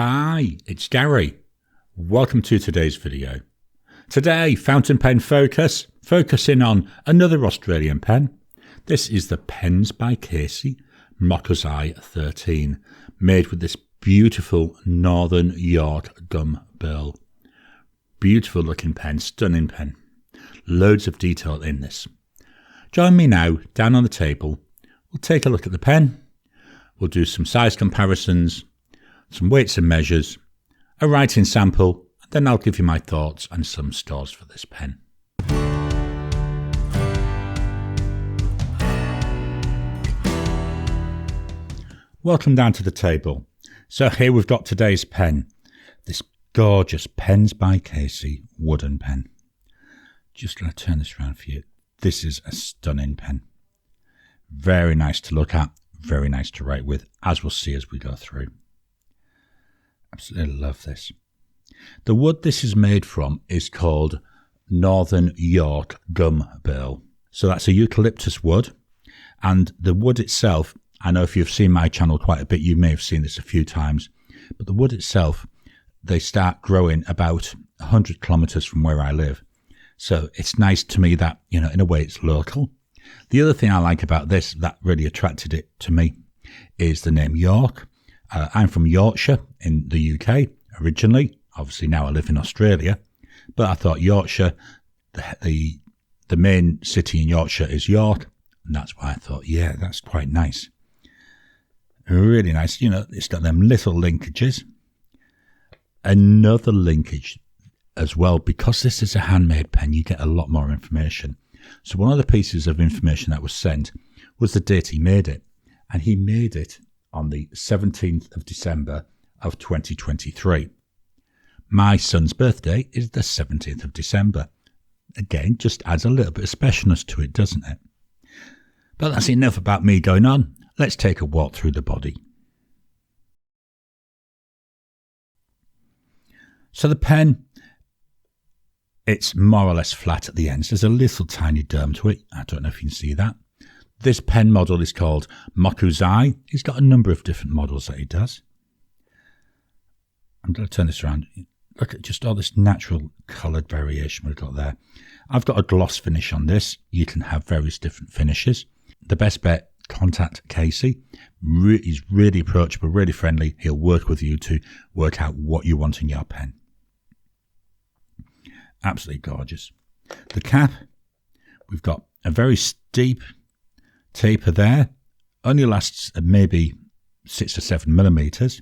Hi, it's Gary. Welcome to today's video. Today, fountain pen focusing on another Australian pen. This is the Pens by Casey Mokuzai 13, made with this beautiful Northern York gum burl. Beautiful looking pen, stunning pen. Loads of detail in this. Join me now down on the table. We'll take a look at the pen. We'll do some size comparisons, some weights and measures, a writing sample, and then I'll give you my thoughts and some stores for this pen. Welcome down to the table. So here we've got today's pen, this gorgeous Pens by Casey wooden pen. Just going to turn this around for you. This is a stunning pen. Very nice to look at, very nice to write with, as we'll see as we go through. Absolutely love this. The wood this is made from is called Northern York gum burl. So that's a eucalyptus wood, and the wood itself, I know if you've seen my channel quite a bit, you may have seen this a few times, but the wood itself, they start growing about 100 kilometers from where I live. So it's nice to me that, in a way it's local. The other thing I like about this that really attracted it to me is the name York. I'm from Yorkshire in the UK originally. Obviously now I live in Australia, but I thought Yorkshire, the main city in Yorkshire is York, and that's why I thought, yeah, that's quite nice. Really nice. It's got them little linkages. Another linkage as well, because this is a handmade pen, you get a lot more information. So one of the pieces of information that was sent was the date he made it, and he made it on the 17th of December of 2023. My son's birthday is the 17th of December. Again, just adds a little bit of specialness to it, doesn't it? But that's enough about me going on. Let's take a walk through the body. So the pen, it's more or less flat at the ends. There's a little tiny dome to it. I don't know if you can see that. This pen model is called Mokuzai. He's got a number of different models that he does. I'm going to turn this around. Look at just all this natural coloured variation we've got there. I've got a gloss finish on this. You can have various different finishes. The best bet, contact Casey. He's really approachable, really friendly. He'll work with you to work out what you want in your pen. Absolutely gorgeous. The cap, we've got a very steep taper there. Only lasts maybe 6 or 7 millimeters.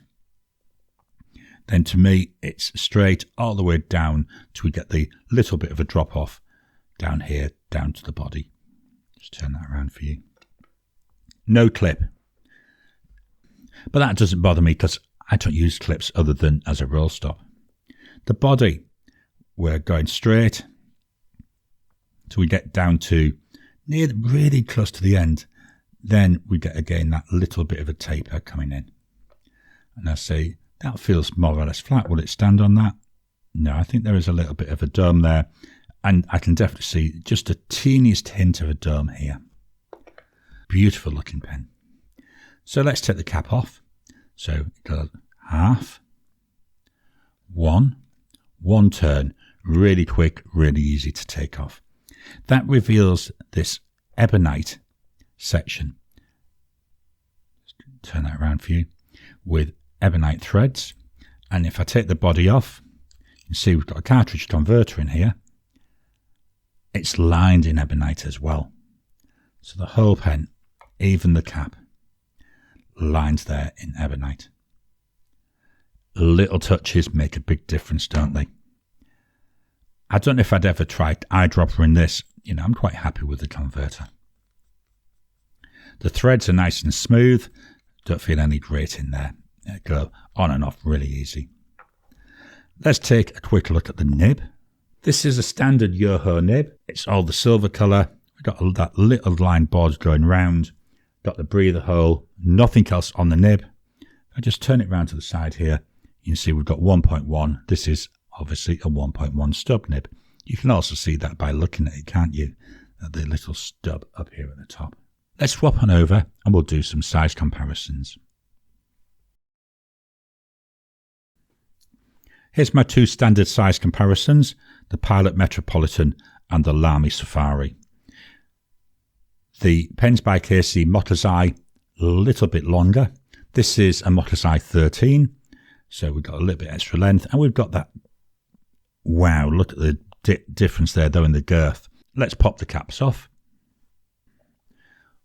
Then to me, it's straight all the way down till we get the little bit of a drop off down here, down to the body. Just turn that around for you. No clip. But that doesn't bother me because I don't use clips other than as a roll stop. The body, we're going straight till we get down to really close to the end. Then we get again that little bit of a taper coming in. And I say, that feels more or less flat. Will it stand on that? No, I think there is a little bit of a dome there. And I can definitely see just a teeniest hint of a dome here. Beautiful looking pen. So let's take the cap off. So it goes half, one turn, really quick, really easy to take off. That reveals this ebonite section. Just turn that around for you with ebonite threads. And if I take the body off, you can see we've got a cartridge converter in here. It's lined in ebonite as well. So the whole pen, even the cap, lines there in ebonite. Little touches make a big difference, don't they? I don't know if I'd ever tried eyedropper in this. I'm quite happy with the converter. The threads are nice and smooth. Don't feel any grate in there. They go on and off really easy. Let's take a quick look at the nib. This is a standard Yoho nib. It's all the silver colour. We've got that little line board going round. Got the breather hole. Nothing else on the nib. I just turn it round to the side here. You can see we've got 1.1. This is obviously a 1.1 stub nib. You can also see that by looking at it, can't you? The little stub up here at the top. Let's swap on over and we'll do some size comparisons. Here's my two standard size comparisons, the Pilot Metropolitan and the Lamy Safari. The Pens by Casey Mokuzai, a little bit longer. This is a Mokuzai 13, so we've got a little bit extra length, and we've got that, wow, look at the difference there though in the girth. Let's pop the caps off.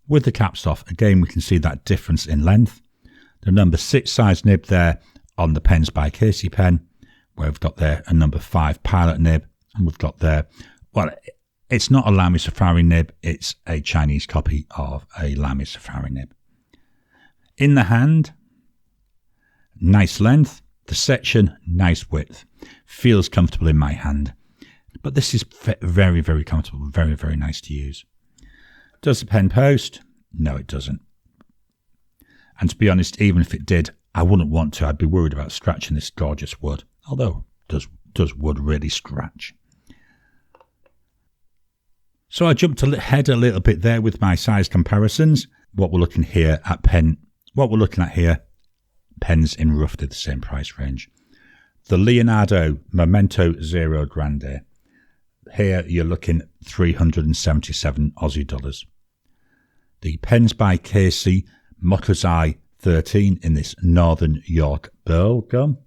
With the caps off, again we can see that difference in length. The number 6 size nib there on the Pens by Casey pen, where we've got there a number 5 Pilot nib, and we've got there, well, it's not a Lamy Safari nib, it's a Chinese copy of a Lamy Safari nib. In the hand, nice length, the section, nice width, feels comfortable in my hand. But this is very, very comfortable, very, very nice to use. Does the pen post? No, it doesn't. And to be honest, even if it did, I wouldn't want to. I'd be worried about scratching this gorgeous wood. Although, does wood really scratch? So I jumped ahead a little bit there with my size comparisons. What we're looking here at pens in roughly the same price range. The Leonardo Memento Zero Grande. Here you're looking 377 Aussie dollars. The Pens by Casey Mokuzai 13 in this Northern York Burl gum,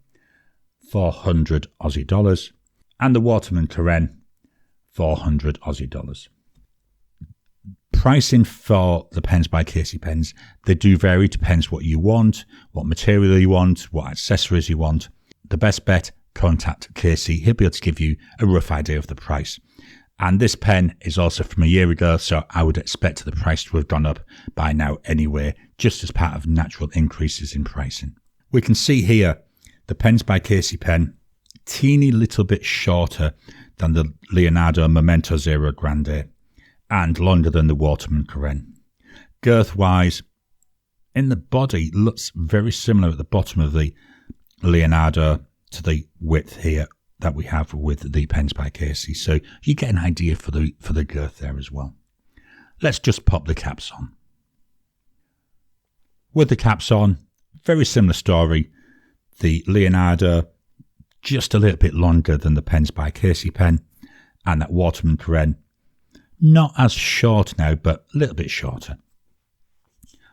400 Aussie dollars. And the Waterman Karen, 400 Aussie dollars. Pricing for the Pens by Casey pens, they do vary, depends what you want, what material you want, what accessories you want. The best bet, contact Casey. He'll be able to give you a rough idea of the price. And this pen is also from a year ago, so I would expect the price to have gone up by now anyway, just as part of natural increases in pricing. We can see here the Pens by Casey pen, teeny little bit shorter than the Leonardo Memento Zero Grande, and longer than the Waterman Karen. Girth-wise, in the body, looks very similar at the bottom of the Leonardo to the width here that we have with the Pens by Casey. So you get an idea for the girth there as well. Let's just pop the caps on. With the caps on, very similar story. The Leonardo, just a little bit longer than the Pens by Casey pen, and that Waterman Karen, not as short now, but a little bit shorter.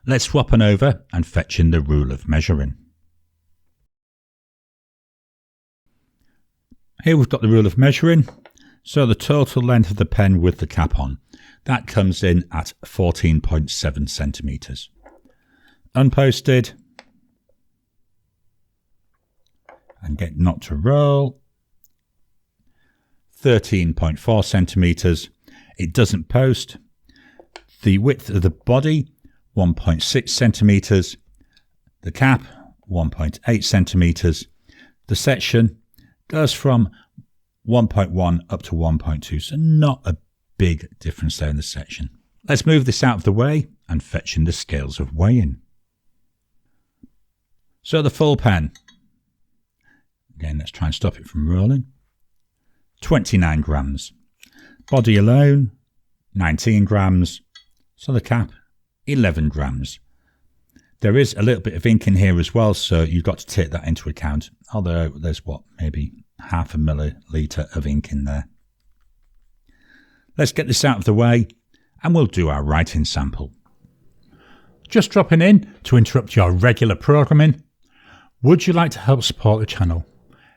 Let's swap on over and fetch in the rule of measuring. Here we've got the rule of measuring. So the total length of the pen with the cap on, that comes in at 14.7 centimetres. Unposted, and get not to roll, 13.4 centimetres. It doesn't post. The width of the body, 1.6 centimetres. The cap, 1.8 centimetres. The section goes from 1.1 up to 1.2, so not a big difference there in the section. Let's move this out of the way and fetch in the scales of weighing. So the full pen, again, let's try and stop it from rolling, 29 grams. Body alone, 19 grams. So the cap, 11 grams. There is a little bit of ink in here as well, so you've got to take that into account. Although there's maybe half a milliliter of ink in there. Let's get this out of the way and we'll do our writing sample. Just dropping in to interrupt your regular programming. Would you like to help support the channel?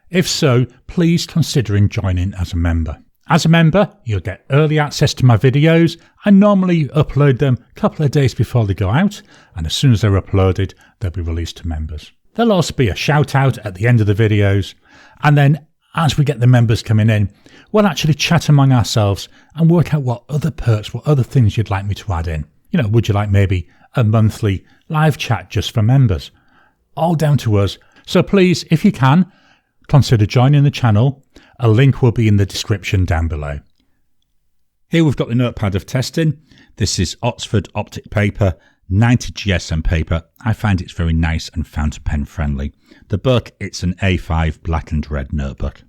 If so, please consider joining as a member. As a member, you'll get early access to my videos. I normally upload them a couple of days before they go out, and as soon as they're uploaded, they'll be released to members. There'll also be a shout out at the end of the videos, and then as we get the members coming in, we'll actually chat among ourselves and work out what other perks, what other things you'd like me to add in. You know, would you like maybe a monthly live chat just for members? All down to us. So please, if you can, consider joining the channel. A link will be in the description down below. Here we've got the notepad of testing. This is Oxford Optic paper, 90 GSM paper. I find it's very nice and fountain pen friendly. The book, it's an A5 black and red notebook.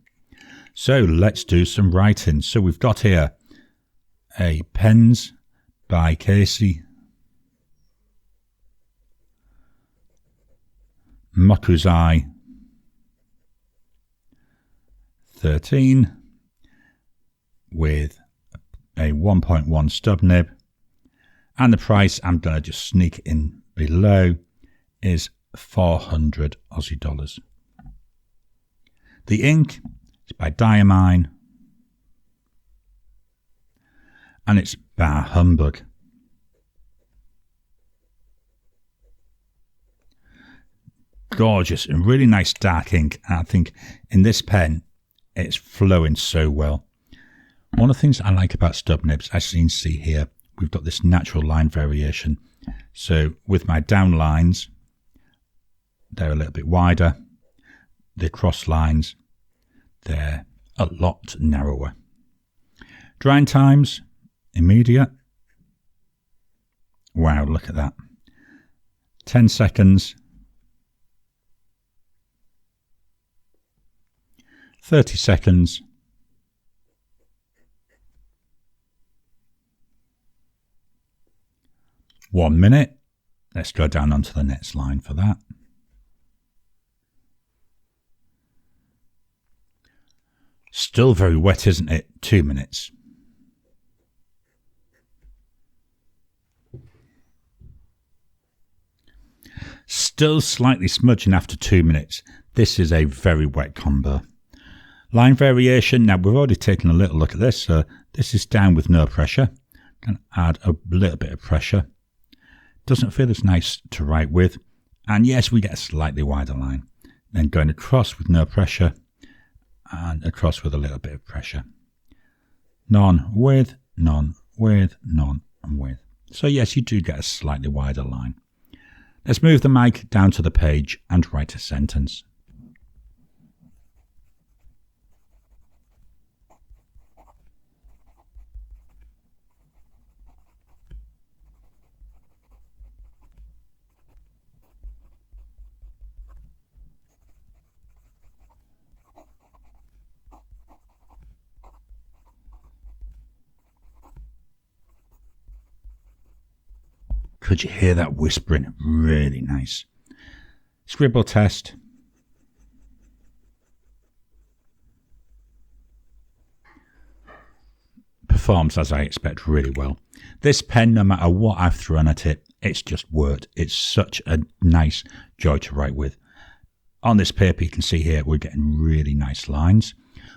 So let's do some writing. So we've got here a Pens by Casey Mokuzai 13 with a 1.1 stub nib, and the price, I'm going to just sneak in below, is 400 Aussie dollars. The ink is by Diamine, and it's Bah Humbug. Gorgeous and really nice dark ink. And I think in this pen, it's flowing so well. One of the things I like about stub nibs, as you can see here, we've got this natural line variation. So with my down lines, they're a little bit wider. The cross lines, they're a lot narrower. Drying times, immediate. Wow, look at that. 10 seconds. 30 seconds. 1 minute. Let's go down onto the next line for that. Still very wet, isn't it? 2 minutes. Still slightly smudging after 2 minutes. This is a very wet combo. Line variation. Now we've already taken a little look at this. So this is down with no pressure. Can add a little bit of pressure. Doesn't feel as nice to write with. And yes, we get a slightly wider line. Then going across with no pressure. And across with a little bit of pressure. None with, none with, none and with. So yes, you do get a slightly wider line. Let's move the mic down to the page and write a sentence. Could you hear that whispering? Really nice. Scribble test. Performs as I expect really well. This pen, no matter what I've thrown at it, it's just worked. It's such a nice joy to write with. On this paper you can see here we're getting really nice lines.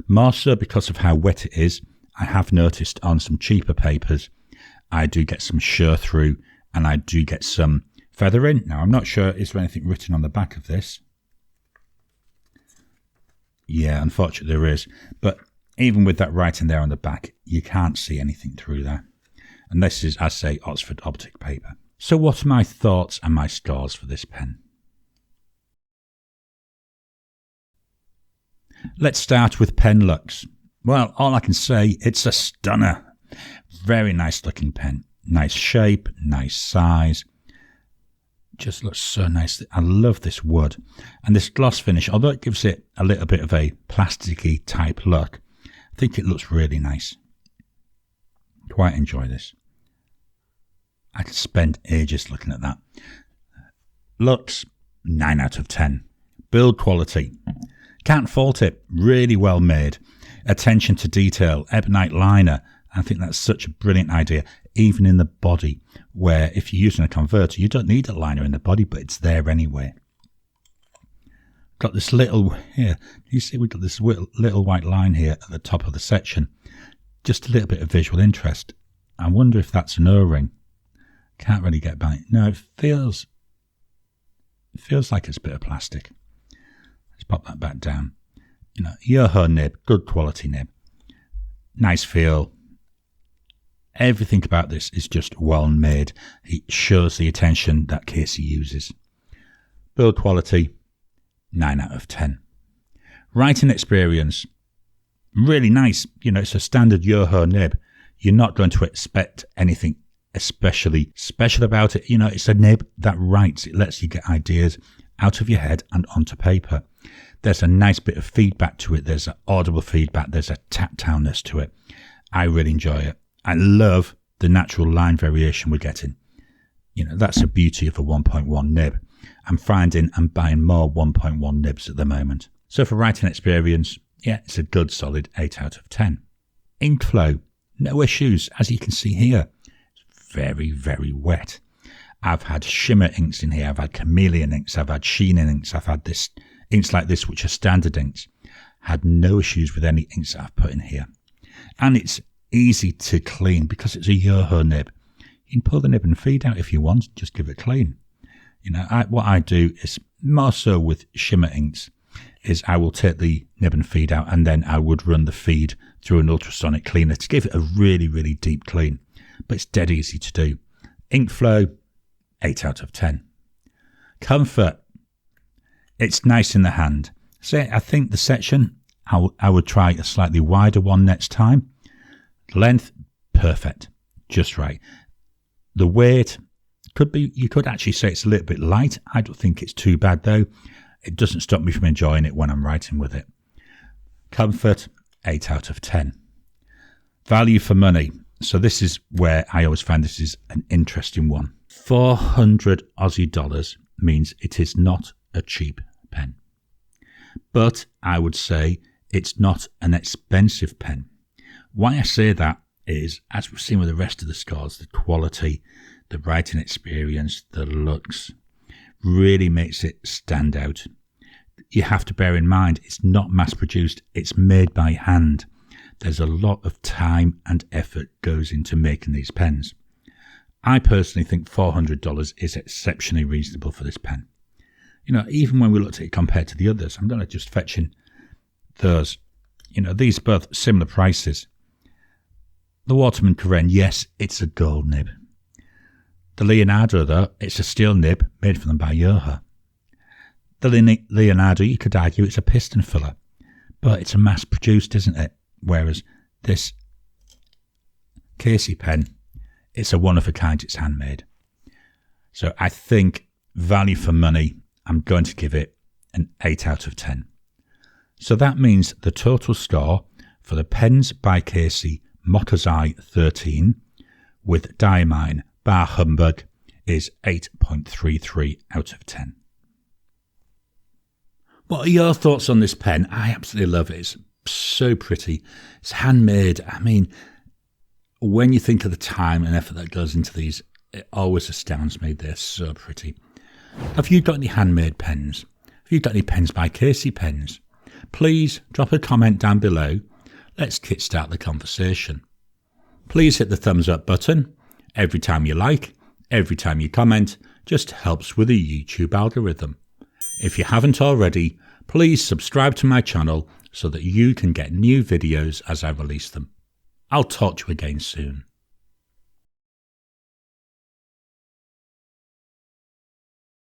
More so because of how wet it is. I have noticed on some cheaper papers I do get some shear through. And I do get some feathering. Now, I'm not sure, is there anything written on the back of this? Yeah, unfortunately there is. But even with that writing there on the back, you can't see anything through there. And this is, as I say, Oxford Optic paper. So what are my thoughts and my scores for this pen? Let's start with pen looks. Well, all I can say, it's a stunner. Very nice looking pen. Nice shape, nice size. Just looks so nice. I love this wood. And this gloss finish, although it gives it a little bit of a plasticky type look, I think it looks really nice. Quite enjoy this. I could spend ages looking at that. Looks, 9 out of 10. Build quality, can't fault it. Really well made. Attention to detail, ebonite liner. I think that's such a brilliant idea. Even in the body, where if you're using a converter, you don't need a liner in the body, but it's there anyway. Got this little here. You see, we've got this little white line here at the top of the section. Just a little bit of visual interest. I wonder if that's an O-ring. Can't really get by. No, it feels like it's a bit of plastic. Let's pop that back down. You know, Yoho nib, good quality nib. Nice feel. Everything about this is just well made. It shows the attention that Casey uses. Build quality, 9 out of 10. Writing experience, really nice. You know, it's a standard Yoho nib. You're not going to expect anything especially special about it. You know, it's a nib that writes. It lets you get ideas out of your head and onto paper. There's a nice bit of feedback to it. There's an audible feedback. There's a tactileness to it. I really enjoy it. I love the natural line variation we're getting. You know, that's the beauty of a 1.1 nib. I'm finding I'm buying more 1.1 nibs at the moment. So for writing experience, Yeah, it's a good solid 8 out of 10. Ink flow, no issues. As you can see here, it's very, very wet. I've had shimmer inks in here. I've had chameleon inks. I've had sheen inks. I've had this inks like this, which are standard inks. Had no issues with any inks that I've put in here. And it's easy to clean because it's a Yoho nib. You can pull the nib and feed out if you want. Just give it clean. You know, what I do is more so with shimmer inks is I will take the nib and feed out and then I would run the feed through an ultrasonic cleaner to give it a really, really deep clean. But it's dead easy to do. Ink flow, 8 out of 10. Comfort, it's nice in the hand. So I think the section, I would try a slightly wider one next time. Length, perfect, just right. The weight, you could actually say it's a little bit light. I don't think it's too bad though. It doesn't stop me from enjoying it when I'm writing with it. Comfort, 8 out of 10. Value for money. So this is where I always find this is an interesting one. 400 Aussie dollars means it is not a cheap pen. But I would say it's not an expensive pen. Why I say that is, as we've seen with the rest of the scores, the quality, the writing experience, the looks, really makes it stand out. You have to bear in mind, it's not mass produced, it's made by hand. There's a lot of time and effort goes into making these pens. I personally think $400 is exceptionally reasonable for this pen. You know, even when we looked at it compared to the others, I'm going to just fetch in those. You know, these both similar prices. The Waterman Carène, yes, it's a gold nib. The Leonardo, though, it's a steel nib made for them by Yoho. The Leonardo, you could argue it's a piston filler, but it's a mass-produced, isn't it? Whereas this Casey pen, it's a one-of-a-kind, it's handmade. So I think value for money, I'm going to give it an 8 out of 10. So that means the total score for the Pens by Casey Mokuzai 13 with Diamine Bah Humbug is 8.33 out of 10. What are your thoughts on this pen? I absolutely love it. It's so pretty. It's handmade. I mean, when you think of the time and effort that goes into these, it always astounds me. They're so pretty. Have you got any handmade pens? Have you got any Pens by Casey pens? Please drop a comment down below. Let's kickstart the conversation. Please hit the thumbs up button. Every time you like, every time you comment, just helps with the YouTube algorithm. If you haven't already, please subscribe to my channel so that you can get new videos as I release them. I'll talk to you again soon.